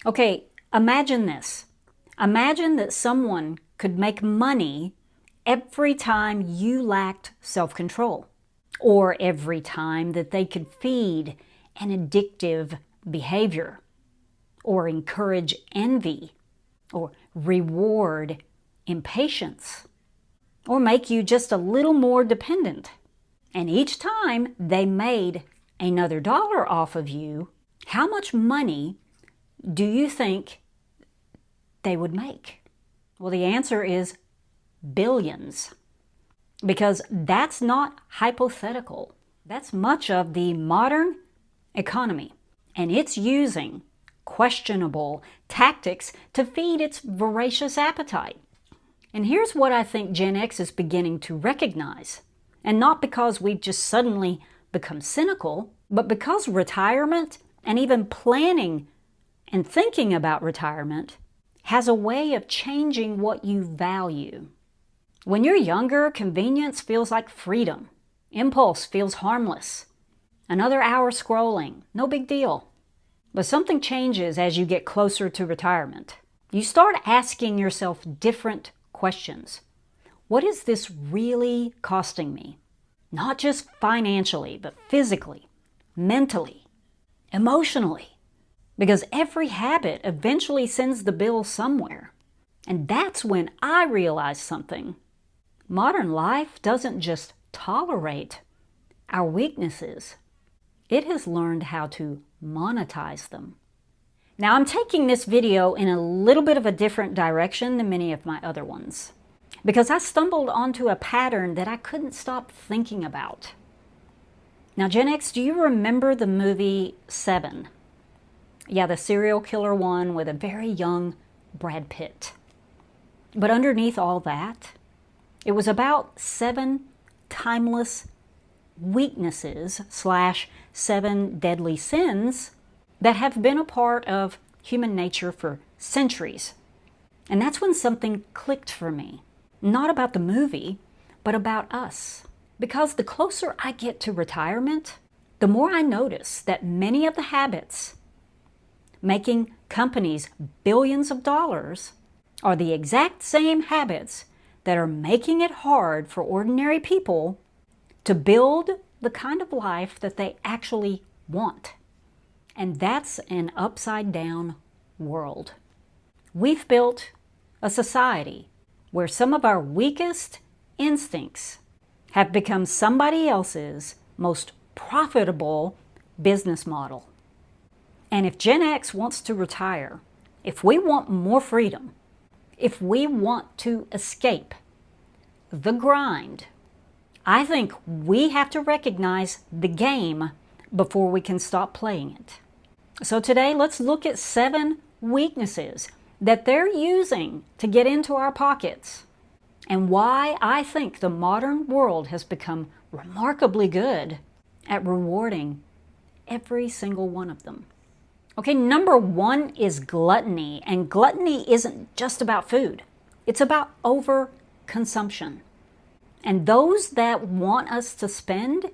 Okay, imagine this. Imagine that someone could make money every time you lacked self-control, or every time that they could feed an addictive behavior, or encourage envy, or reward impatience, or make you just a little more dependent. And each time they made another dollar off of you, how much money do you think they would make? Well, the answer is billions, because that's not hypothetical. That's much of the modern economy, and it's using questionable tactics to feed its voracious appetite. And here's what I think Gen X is beginning to recognize, and not because we've just suddenly become cynical, but because retirement and even planning and thinking about retirement has a way of changing what you value. When you're younger, convenience feels like freedom. Impulse feels harmless. Another hour scrolling, no big deal. But something changes as you get closer to retirement. You start asking yourself different questions. What is this really costing me? Not just financially, but physically, mentally, emotionally. Because every habit eventually sends the bill somewhere. And that's when I realized something. Modern life doesn't just tolerate our weaknesses. It has learned how to monetize them. Now, I'm taking this video in a little bit of a different direction than many of my other ones, because I stumbled onto a pattern that I couldn't stop thinking about. Now, Gen X, do you remember the movie Seven? Yeah, the serial killer one with a very young Brad Pitt. But underneath all that, it was about 7 timeless weaknesses / 7 deadly sins that have been a part of human nature for centuries. And that's when something clicked for me. Not about the movie, but about us. Because the closer I get to retirement, the more I notice that many of the habits making companies billions of dollars are the exact same habits that are making it hard for ordinary people to build the kind of life that they actually want. And that's an upside down world. We've built a society where some of our weakest instincts have become somebody else's most profitable business model. And if Gen X wants to retire, if we want more freedom, if we want to escape the grind, I think we have to recognize the game before we can stop playing it. So today, let's look at 7 weaknesses that they're using to get into our pockets, and why I think the modern world has become remarkably good at rewarding every single one of them. Okay, number 1 is gluttony, and gluttony isn't just about food. It's about overconsumption. And those that want us to spend,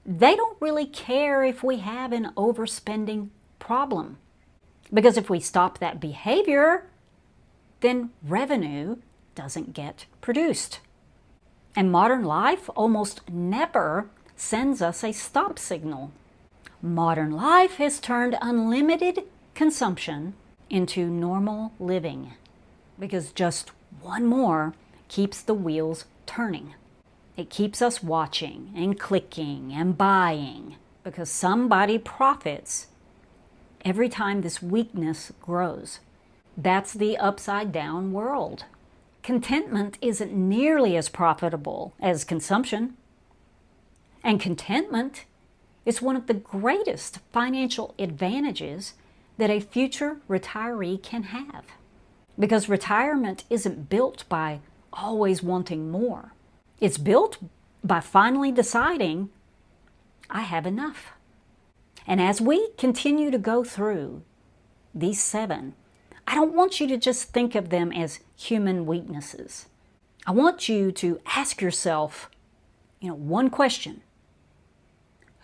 they don't really care if we have an overspending problem. Because if we stop that behavior, then revenue doesn't get produced. And modern life almost never sends us a stop signal. Modern life has turned unlimited consumption into normal living, because just one more keeps the wheels turning. It keeps us watching and clicking and buying, because somebody profits every time this weakness grows. That's the upside down world. Contentment isn't nearly as profitable as consumption. And contentment is one of the greatest financial advantages that a future retiree can have. Because retirement isn't built by always wanting more. It's built by finally deciding, I have enough. And as we continue to go through these 7, I don't want you to just think of them as human weaknesses. I want you to ask yourself, one question.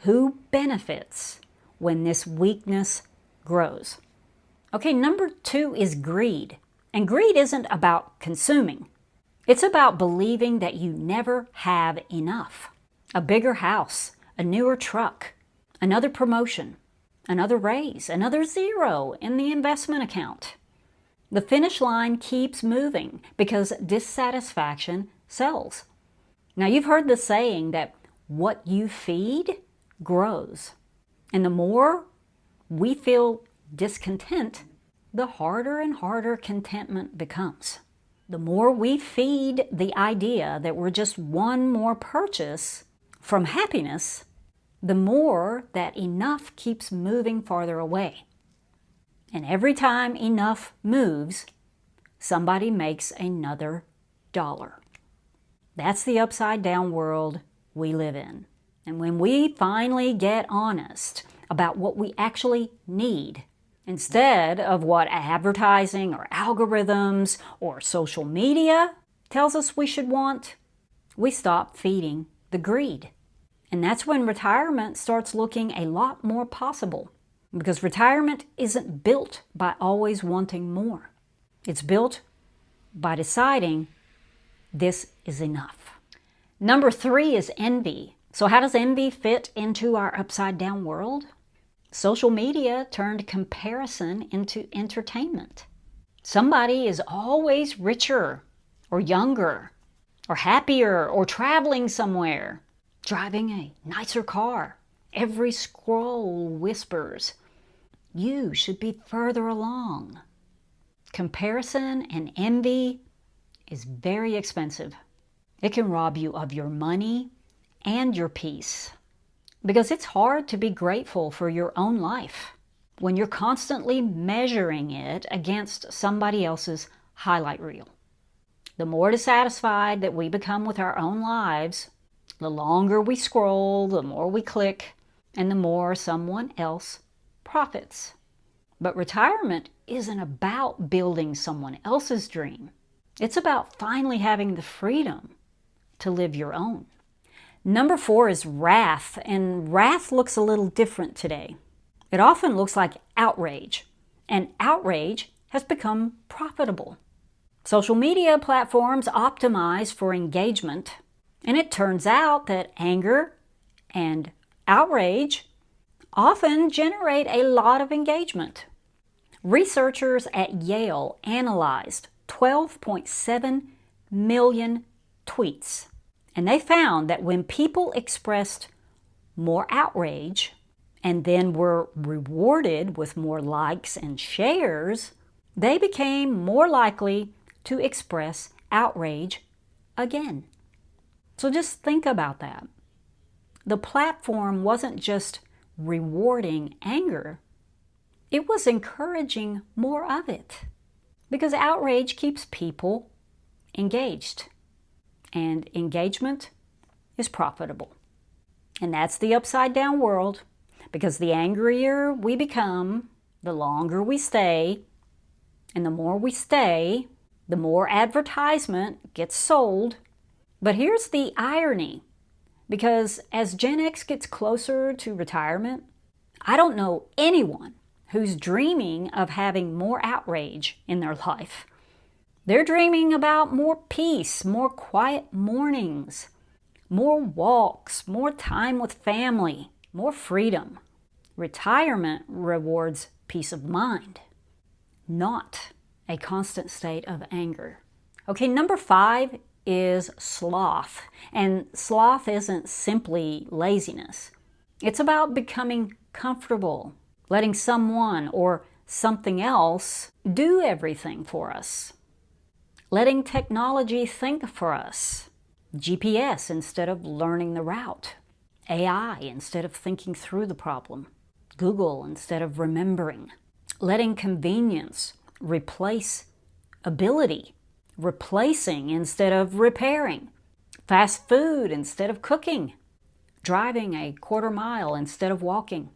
Who benefits when this weakness grows? Okay, number 2 is greed. And greed isn't about consuming. It's about believing that you never have enough. A bigger house, a newer truck, another promotion, another raise, another zero in the investment account. The finish line keeps moving because dissatisfaction sells. Now, you've heard the saying that what you feed grows. And the more we feel discontent, the harder and harder contentment becomes. The more we feed the idea that we're just one more purchase from happiness, the more that enough keeps moving farther away. And every time enough moves, somebody makes another dollar. That's the upside down world we live in. And when we finally get honest about what we actually need, instead of what advertising or algorithms or social media tells us we should want, we stop feeding the greed. And that's when retirement starts looking a lot more possible. Because retirement isn't built by always wanting more. It's built by deciding this is enough. Number 3 is envy. So how does envy fit into our upside down world? Social media turned comparison into entertainment. Somebody is always richer or younger or happier or traveling somewhere, driving a nicer car. Every scroll whispers, you should be further along. Comparison and envy is very expensive. It can rob you of your money and your peace. Because it's hard to be grateful for your own life when you're constantly measuring it against somebody else's highlight reel. The more dissatisfied that we become with our own lives, the longer we scroll, the more we click, and the more someone else profits. But retirement isn't about building someone else's dream. It's about finally having the freedom to live your own. Number 4 is wrath, and wrath looks a little different today. It often looks like outrage, and outrage has become profitable. Social media platforms optimize for engagement, and it turns out that anger and outrage often generate a lot of engagement. Researchers at Yale analyzed 12.7 million tweets, and they found that when people expressed more outrage and then were rewarded with more likes and shares, they became more likely to express outrage again. So just think about that. The platform wasn't just rewarding anger, it was encouraging more of it, because outrage keeps people engaged, and engagement is profitable. And that's the upside down world, because the angrier we become, the longer we stay, and the more we stay, the more advertisement gets sold. But here's the irony, because as Gen X gets closer to retirement, I don't know anyone who's dreaming of having more outrage in their life. They're dreaming about more peace, more quiet mornings, more walks, more time with family, more freedom. Retirement rewards peace of mind, not a constant state of anger. Okay, number 5 is sloth. And sloth isn't simply laziness. It's about becoming comfortable, letting someone or something else do everything for us. Letting technology think for us. GPS instead of learning the route. AI instead of thinking through the problem. Google instead of remembering. Letting convenience replace ability. Replacing instead of repairing. Fast food instead of cooking. Driving a quarter mile instead of walking.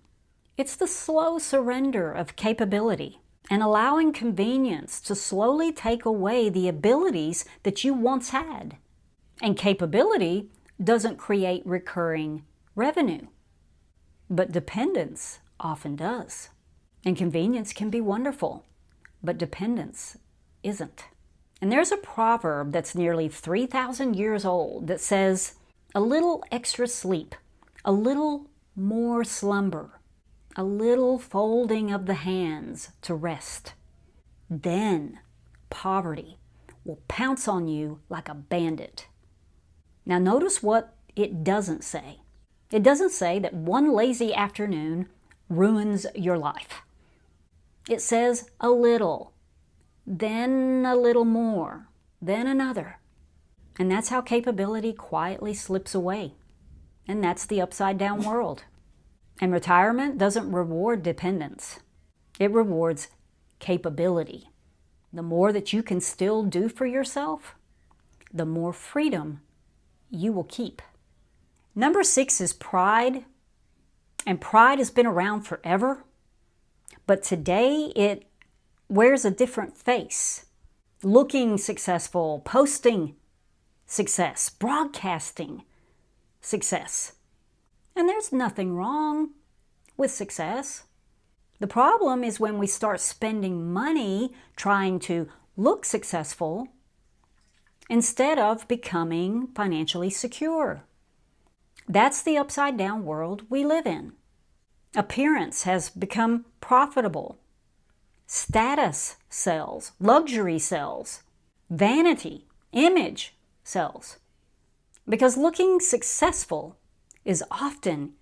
It's the slow surrender of capability and allowing convenience to slowly take away the abilities that you once had. And capability doesn't create recurring revenue, but dependence often does. And convenience can be wonderful, but dependence isn't. And there's a proverb that's nearly 3,000 years old that says, a little extra sleep, a little more slumber, a little folding of the hands to rest. Then poverty will pounce on you like a bandit. Now notice what it doesn't say. It doesn't say that one lazy afternoon ruins your life. It says a little, then a little more, then another. And that's how capability quietly slips away. And that's the upside down world. And retirement doesn't reward dependence. It rewards capability. The more that you can still do for yourself, the more freedom you will keep. Number 6 is pride. And pride has been around forever. But today it wears a different face. Looking successful, posting success, broadcasting success. And there's nothing wrong with success. The problem is when we start spending money trying to look successful instead of becoming financially secure. That's the upside down world we live in. Appearance has become profitable. Status sells, luxury sells, vanity, image sells. Because looking successful is often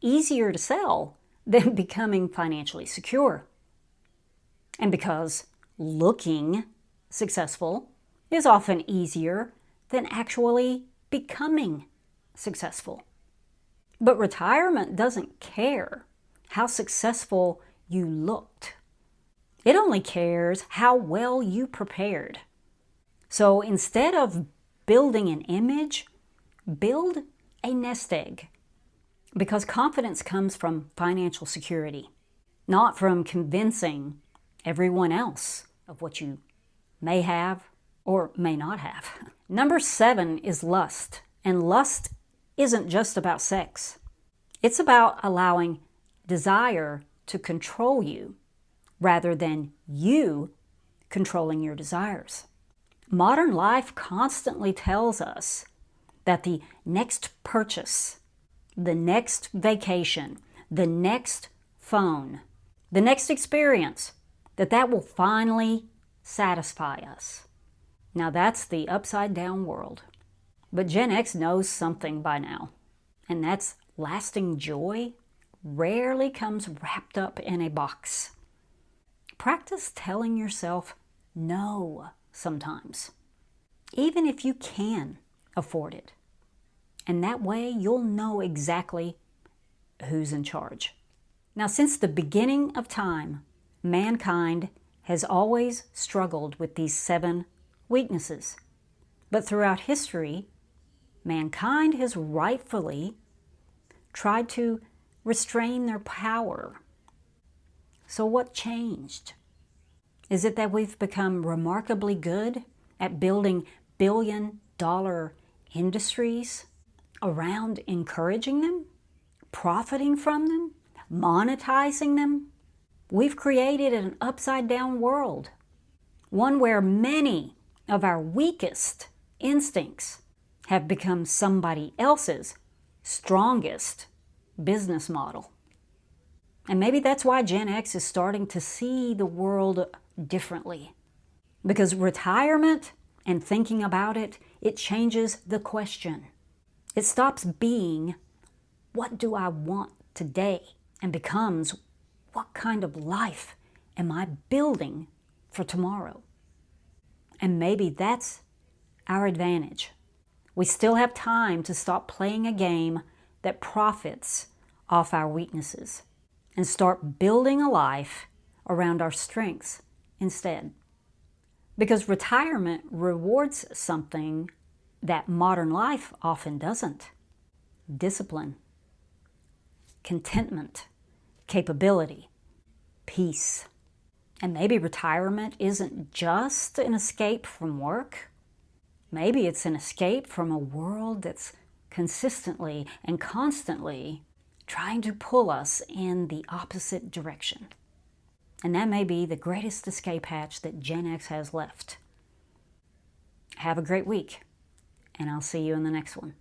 easier to sell than becoming financially secure. And because looking successful is often easier than actually becoming successful. But retirement doesn't care how successful you looked. It only cares how well you prepared. So instead of building an image, build a nest egg. Because confidence comes from financial security, not from convincing everyone else of what you may have or may not have. Number 7 is lust. And lust isn't just about sex. It's about allowing desire to control you rather than you controlling your desires. Modern life constantly tells us that the next purchase, the next vacation, the next phone, the next experience, that will finally satisfy us. Now that's the upside down world. But Gen X knows something by now, and that's lasting joy rarely comes wrapped up in a box. Practice telling yourself no sometimes, even if you can afford it. And that way you'll know exactly who's in charge. Now, since the beginning of time, mankind has always struggled with these 7 weaknesses. But throughout history, mankind has rightfully tried to restrain their power. So what changed? Is it that we've become remarkably good at building billion-dollar industries around encouraging them, profiting from them, monetizing them? We've created an upside-down world, one where many of our weakest instincts have become somebody else's strongest business model. And maybe that's why Gen X is starting to see the world differently. Because retirement and thinking about it, it changes the question. It stops being, what do I want today? And becomes, what kind of life am I building for tomorrow? And maybe that's our advantage. We still have time to stop playing a game that profits off our weaknesses and start building a life around our strengths instead. Because retirement rewards something that modern life often doesn't: discipline, contentment, capability, peace. And maybe retirement isn't just an escape from work. Maybe it's an escape from a world that's consistently and constantly trying to pull us in the opposite direction. And that may be the greatest escape hatch that Gen X has left. Have a great week, and I'll see you in the next one.